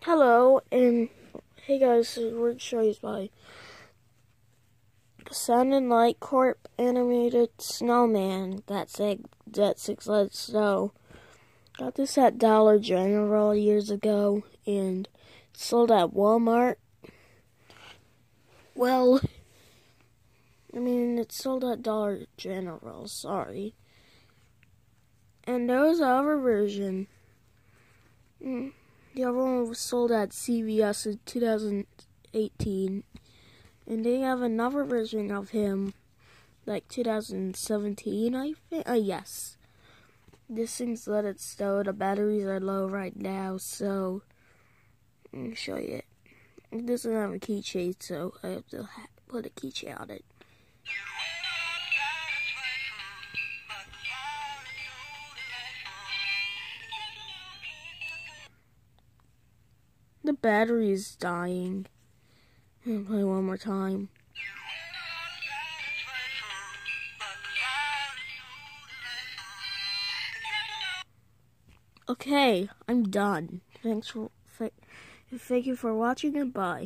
Hello, and hey guys, this is Word Stories by Sound and Light Corp animated snowman that six-legged snow. Got this at Dollar General years ago and sold at Walmart. Well, it's sold at Dollar General, sorry. And there was another version. The other one was sold at CVS in 2018. And they have another version of him, like 2017, I think. Yes. This thing's Let It Snow. The batteries are low right now, so let me show you it. It doesn't have a keychain, so I have to put a keychain on it. The battery is dying. I'm gonna play one more time. Okay, I'm done. Thank you for watching and bye.